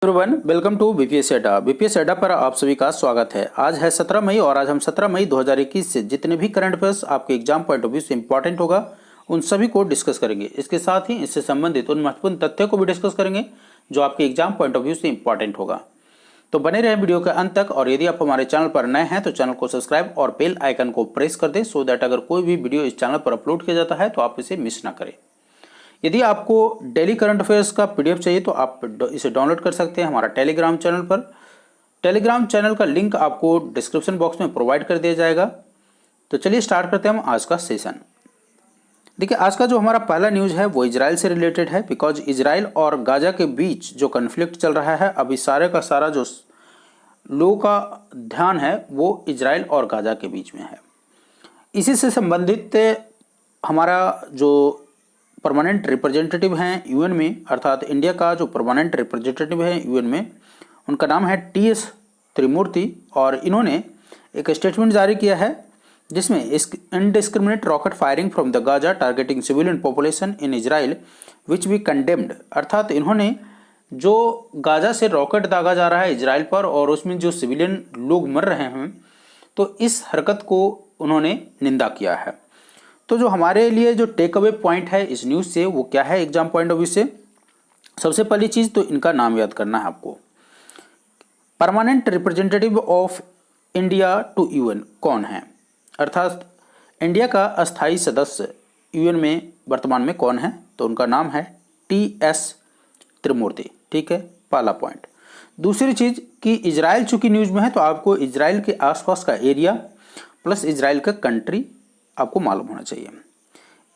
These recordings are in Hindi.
एवरीवन, वेलकम टू बीपीएससी अड्डा। बीपीएससी अड्डा पर आप सभी का स्वागत है। आज है 17 मई और आज हम 17 मई 2021 से जितने भी करंट अफेयर्स आपके एग्जाम पॉइंट ऑफ व्यू से इंपॉर्टेंट होगा उन सभी को डिस्कस करेंगे। इसके साथ ही इससे संबंधित उन महत्वपूर्ण तथ्यों को भी डिस्कस करेंगे जो आपके एग्जाम पॉइंट ऑफ व्यू से इंपॉर्टेंट होगा। तो बने रहे वीडियो के अंत तक, और यदि आप हमारे चैनल पर नए हैं तो चैनल को सब्सक्राइब और बेल आइकन को प्रेस कर दें सो दैट अगर कोई भी वीडियो इस चैनल पर अपलोड किया जाता है तो आप इसे मिस ना करें। यदि आपको डेली करंट अफेयर्स का पीडीएफ चाहिए तो आप इसे डाउनलोड कर सकते हैं हमारा टेलीग्राम चैनल पर। टेलीग्राम चैनल का लिंक आपको डिस्क्रिप्शन बॉक्स में प्रोवाइड कर दिया जाएगा। तो चलिए स्टार्ट करते हैं हम आज का सेशन। देखिए, आज का जो हमारा पहला न्यूज़ है वो इजराइल से रिलेटेड है, बिकॉज इजराइल और गाजा के बीच जो कन्फ्लिक्ट चल रहा है, अभी सारे का सारा जो लोगों का ध्यान है वो इजराइल और गाजा के बीच में है। इसी से संबंधित हमारा जो परमानेंट रिप्रेजेंटेटिव हैं यूएन में, अर्थात इंडिया का जो परमानेंट रिप्रेजेंटेटिव है यूएन में, उनका नाम है टीएस त्रिमूर्ति, और इन्होंने एक स्टेटमेंट जारी किया है जिसमें indiscriminate rocket firing from the Gaza targeting civilian population in Israel which B condemned. अर्थात इन्होंने जो गाजा से रॉकेट दागा जा रहा है इजराइल पर और उसमें जो सिविलियन लोग मर रहे हैं, तो इस हरकत को उन्होंने निंदा किया है। तो जो हमारे लिए जो टेक अवे पॉइंट है इस न्यूज़ से वो क्या है एग्जाम पॉइंट ऑफ व्यू से, सबसे पहली चीज़ तो इनका नाम याद करना है आपको। Permanent representative of India to UN कौन है, अर्थात इंडिया का अस्थायी सदस्य यूएन में वर्तमान में कौन है, तो उनका नाम है टीएस त्रिमूर्ति। ठीक है, पहला पॉइंट। दूसरी चीज़ कि इजराइल चूंकि न्यूज़ में है तो आपको इजराइल के आसपास का एरिया प्लस इजराइल का कंट्री आपको मालूम होना चाहिए।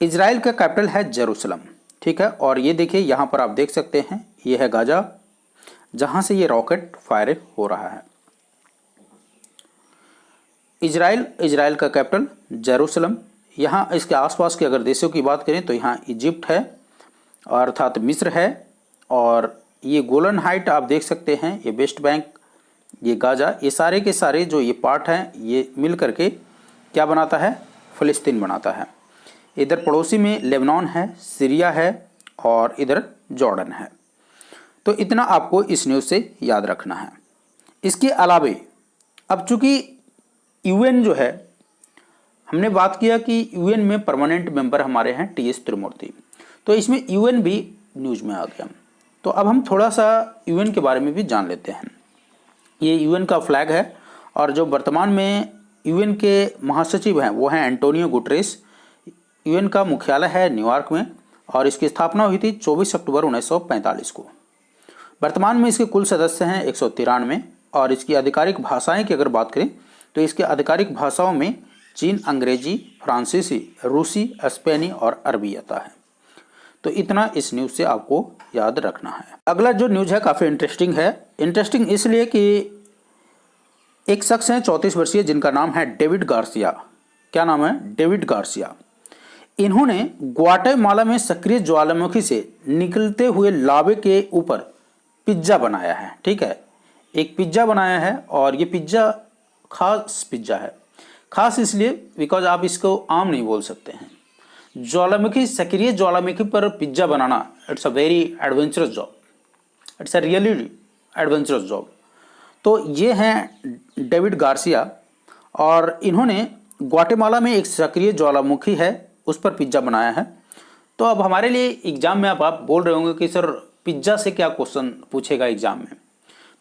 इजराइल का कैपिटल है जेरूसलम। ठीक है, और ये देखिए यहाँ पर आप देख सकते हैं ये है गाजा जहाँ से ये रॉकेट फायर हो रहा है। इजराइल का कैपिटल जेरूसलम। यहाँ इसके आसपास के अगर देशों की बात करें तो यहाँ इजिप्ट है, अर्थात मिस्र है, और ये गोलन हाइट आप देख सकते हैं, ये वेस्ट बैंक, ये गाजा, ये सारे के सारे जो ये पार्ट हैं ये मिल करके क्या बनाता है, फ़लस्तीन बनाता है। इधर पड़ोसी में लेबनान है, सीरिया है और इधर जॉर्डन है। तो इतना आपको इस न्यूज़ से याद रखना है। इसके अलावे अब चूंकि यूएन जो है, हमने बात किया कि यूएन में परमानेंट मेंबर हमारे हैं टीएस त्रिमूर्ति, तो इसमें यूएन भी न्यूज़ में आ गया। तो अब हम थोड़ा सा यूएन के बारे में भी जान लेते हैं। ये यूएन का फ्लैग है और जो वर्तमान में यूएन के महासचिव हैं वो हैं एंटोनियो गुटरेस। यूएन का मुख्यालय है न्यूयॉर्क में और इसकी स्थापना हुई थी 24 अक्टूबर 1945 को। वर्तमान में इसके कुल सदस्य हैं 193, और इसकी आधिकारिक भाषाएं की अगर बात करें तो इसकी आधिकारिक भाषाओं में चीन, अंग्रेजी, फ्रांसीसी, रूसी, स्पेनी और अरबी आता है। तो इतना इस न्यूज़ से आपको याद रखना है। अगला जो न्यूज़ है काफ़ी इंटरेस्टिंग है। इंटरेस्टिंग इसलिए कि एक शख्स हैं 34 वर्षीय जिनका नाम है डेविड गार्सिया। क्या नाम है? David Garcia. इन्होंने ग्वाटेमाला में सक्रिय ज्वालामुखी से निकलते हुए लावे के ऊपर पिज्ज़ा बनाया है। ठीक है, एक पिज्ज़ा बनाया है और ये पिज्ज़ा खास पिज्ज़ा है। खास इसलिए बिकॉज आप इसको आम नहीं बोल सकते हैं। ज्वालामुखी, सक्रिय ज्वालामुखी पर pizza banana, it's a very adventurous job, it's a really adventurous job. तो ये हैं डेविड गार्सिया और इन्होंने ग्वाटेमाला में एक सक्रिय ज्वालामुखी है उस पर पिज्ज़ा बनाया है। तो अब हमारे लिए एग्जाम में आप बोल रहे होंगे कि सर पिज्ज़ा से क्या क्वेश्चन पूछेगा एग्जाम में।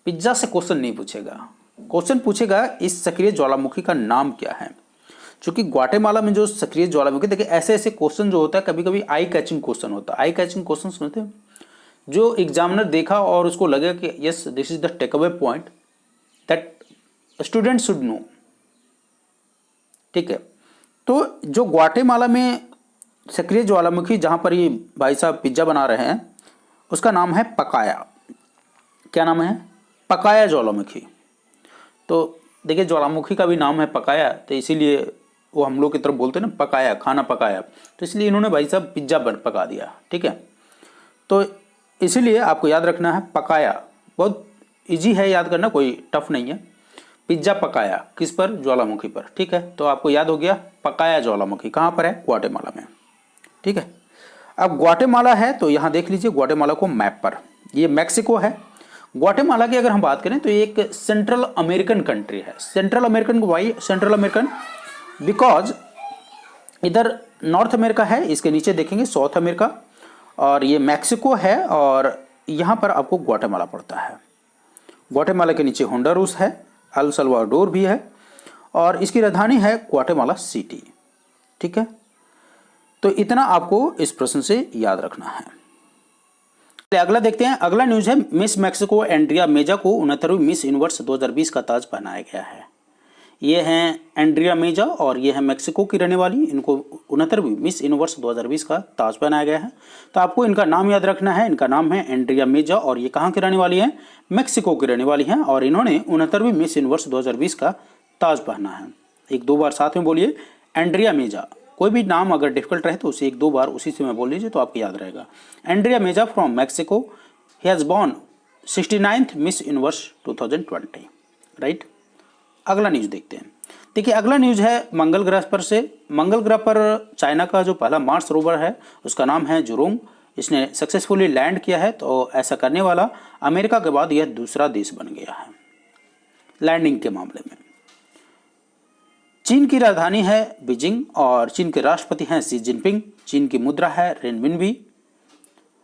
पिज्ज़ा से क्वेश्चन नहीं पूछेगा, क्वेश्चन पूछेगा इस सक्रिय ज्वालामुखी का नाम क्या है। चूँकि ग्वाटेमाला में जो सक्रिय ज्वालामुखी, देखिए ऐसे ऐसे क्वेश्चन जो होता है कभी कभी आई कैचिंग क्वेश्चन होता है। आई कैचिंग क्वेश्चन सुनते हैं, जो एग्जामिनर देखा और उसको लगे कि yes this is the take away point that student should know. ठीक है, तो जो ग्वाटेमाला में सक्रिय ज्वालामुखी जहाँ पर ये भाई साहब पिज्ज़ा बना रहे हैं उसका नाम है पकाया। क्या नाम है? पकाया ज्वालामुखी। तो देखिए ज्वालामुखी का भी नाम है पकाया, तो इसीलिए वो हम लोग की तरफ बोलते हैं ना पकाया, खाना पकाया, तो इसलिए इन्होंने भाई साहब पिज्ज़ा पका दिया। ठीक है, तो इसीलिए आपको याद रखना है पकाया, बहुत इजी है याद करना, कोई टफ नहीं है। पिज्ज़ा पकाया किस पर? ज्वालामुखी पर। ठीक है, तो आपको याद हो गया पकाया ज्वालामुखी कहाँ पर है? ग्वाटेमाला में। ठीक है, अब ग्वाटेमाला है तो यहाँ देख लीजिए ग्वाटेमाला को मैप पर, ये मैक्सिको है, ग्वाटेमाला की अगर हम बात करें तो ये एक सेंट्रल अमेरिकन कंट्री है। Central American, why central American? Because इधर नॉर्थ अमेरिका है, इसके नीचे देखेंगे साउथ अमेरिका, और ये मैक्सिको है, और यहाँ पर आपको ग्वाटेमाला पड़ता है। ग्वाटेमाला के नीचे होंडुरास है, अल सल्वाडोर भी है, और इसकी राजधानी है ग्वाटेमाला सिटी। ठीक है, तो इतना आपको इस प्रश्न से याद रखना है। अगला देखते हैं। अगला न्यूज है, मिस मैक्सिको एंड्रिया मेजा को 69वीं मिस यूनिवर्स 2020 का ताज पहनाया गया है। ये हैं एंड्रिया मेजा और ये है मैक्सिको की रहने वाली, इनको 69वीं मिस यूनिवर्स 2020 का ताज पहनाया गया है। तो आपको इनका नाम याद रखना है। इनका नाम है एंड्रिया मेजा और ये कहाँ की रहने वाली है? मैक्सिको की रहने वाली हैं, और इन्होंने 69वीं मिस यूनिवर्स 2020 का ताज पहना है। एक दो बार साथ में बोलिए, एंड्रिया मेजा। कोई भी नाम अगर डिफिकल्ट रहे तो उसे एक दो बार उसी से मैं बोल लीजिए तो आपको याद रहेगा। Andrea Meja from Mexico, he has born 69th miss universe 2020, right. अगला न्यूज़ देखते हैं। देखिए अगला न्यूज़ है मंगल ग्रह पर से। मंगल ग्रह पर चाइना का जो पहला मार्स रोवर है उसका नाम है जुरोंग, इसने सक्सेसफुली लैंड किया है। तो ऐसा करने वाला अमेरिका के बाद यह दूसरा देश बन गया है लैंडिंग के मामले में। चीन की राजधानी है बीजिंग और चीन के राष्ट्रपति हैं शी जिनपिंग। चीन की मुद्रा है रेनमिनबी।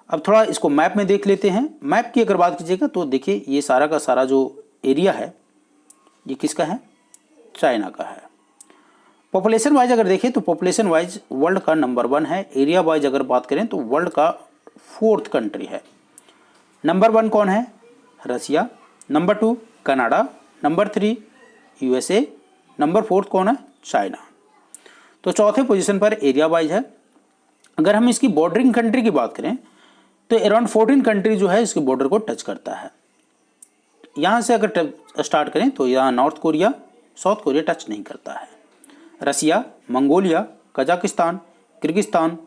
अब थोड़ा इसको मैप में देख लेते हैं। मैप की अगर बात कीजिएगा तो देखिए ये सारा का सारा जो एरिया है ये किसका है? चाइना का है। पॉपुलेशन वाइज अगर देखें तो पॉपुलेशन वाइज वर्ल्ड का नंबर 1 है। एरिया वाइज अगर बात करें तो वर्ल्ड का 4th कंट्री है। नंबर 1 कौन है? रसिया। नंबर 2 कनाडा। नंबर 3 USA। नंबर 4 कौन है? चाइना। तो चौथे पोजीशन पर एरिया वाइज है। अगर हम इसकी बॉर्डरिंग कंट्री की बात करें तो अराउंड 14 कंट्री जो है इसके बॉर्डर को टच करता है। यहाँ से अगर स्टार्ट करें तो यहाँ North Korea, South Korea touch नहीं करता है। Russia, Mongolia, Kazakhstan, Kyrgyzstan,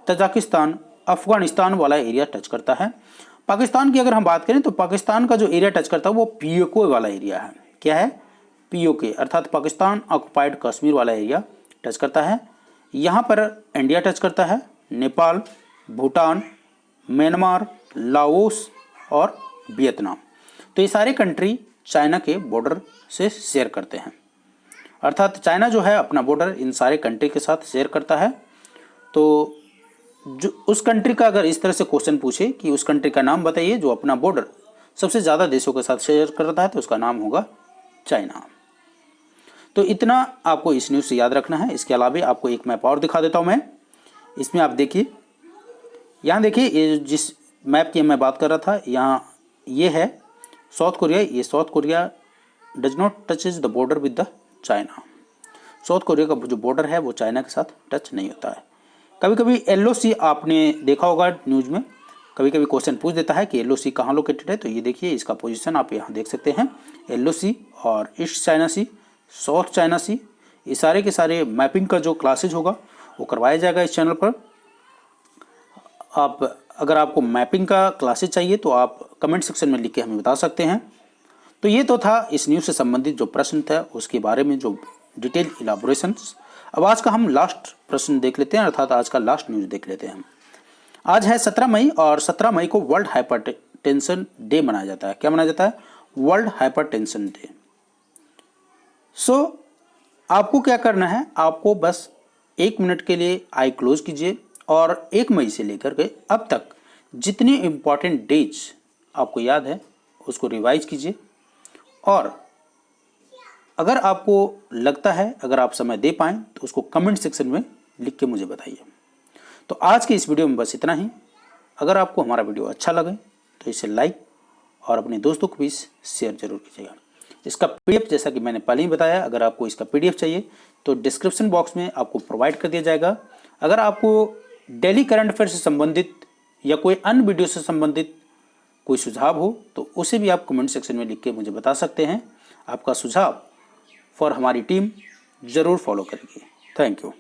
Tajikistan, Afghanistan वाला एरिया टच करता है। पाकिस्तान की अगर हम बात करें तो पाकिस्तान का जो एरिया टच करता है वो POK वाला एरिया है। क्या है? POK अर्थात पाकिस्तान ऑक्युपाइड कश्मीर वाला एरिया टच करता है। यहाँ पर इंडिया टच करता है, नेपाल, भूटान, म्यांमार, लाओस और वियतनाम। तो ये सारे कंट्री चाइना के बॉर्डर से शेयर करते हैं, अर्थात चाइना जो है अपना बॉर्डर इन सारे कंट्री के साथ शेयर करता है। तो जो उस कंट्री का अगर इस तरह से क्वेश्चन पूछे कि उस कंट्री का नाम बताइए जो अपना बॉर्डर सबसे ज़्यादा देशों के साथ शेयर करता है तो उसका नाम होगा चाइना। तो इतना आपको इस न्यूज़ से याद रखना है। इसके अलावा आपको एक मैप और दिखा देता हूँ मैं। इसमें आप देखिए, यहाँ देखिए ये जिस मैप की मैं बात कर रहा था, यहाँ ये है साउथ कोरिया। ये south Korea does not touches the border with the China. South Korea का जो बॉर्डर है वो चाइना के साथ टच नहीं होता है। कभी कभी LOC आपने देखा होगा न्यूज़ में, कभी कभी क्वेश्चन पूछ देता है कि LOC कहाँ लोकेटेड है। तो ये देखिए इसका पोजीशन आप यहाँ देख सकते हैं। LOC और ईस्ट चाइना सी, साउथ चाइना सी, ये सारे के सारे मैपिंग का जो क्लासेज होगा वो करवाया जाएगा इस चैनल पर। आप अगर आपको मैपिंग का क्लासेज चाहिए तो आप कमेंट सेक्शन में लिख के हमें बता सकते हैं। तो ये तो था इस न्यूज़ से संबंधित जो प्रश्न था उसके बारे में जो डिटेल इलाबोरेशंस। अब आज का हम लास्ट प्रश्न देख लेते हैं, अर्थात आज का लास्ट न्यूज़ देख लेते हैं। आज है 17 मई और 17 मई को वर्ल्ड हाइपरटेंशन डे मनाया जाता है। क्या मनाया जाता है? World hypertension day. सो आपको क्या करना है, आपको बस 1 मिनट के लिए आई क्लोज कीजिए और 1 मई से लेकर के अब तक जितने इम्पॉर्टेंट डेज आपको याद है उसको रिवाइज कीजिए। और अगर आपको लगता है, अगर आप समय दे पाएँ तो उसको कमेंट सेक्शन में लिख के मुझे बताइए। तो आज के इस वीडियो में बस इतना ही। अगर आपको हमारा वीडियो अच्छा लगे तो इसे लाइक और अपने दोस्तों को भी शेयर जरूर कीजिएगा। इसका PDF जैसा कि मैंने पहले ही बताया, अगर आपको इसका PDF चाहिए तो डिस्क्रिप्शन बॉक्स में आपको प्रोवाइड कर दिया जाएगा। अगर आपको डेली करंट अफेयर से संबंधित या कोई अन्य वीडियो से संबंधित कोई सुझाव हो तो उसे भी आप कमेंट सेक्शन में लिख के मुझे बता सकते हैं। आपका सुझाव फॉर हमारी टीम ज़रूर फॉलो करेगी। Thank you.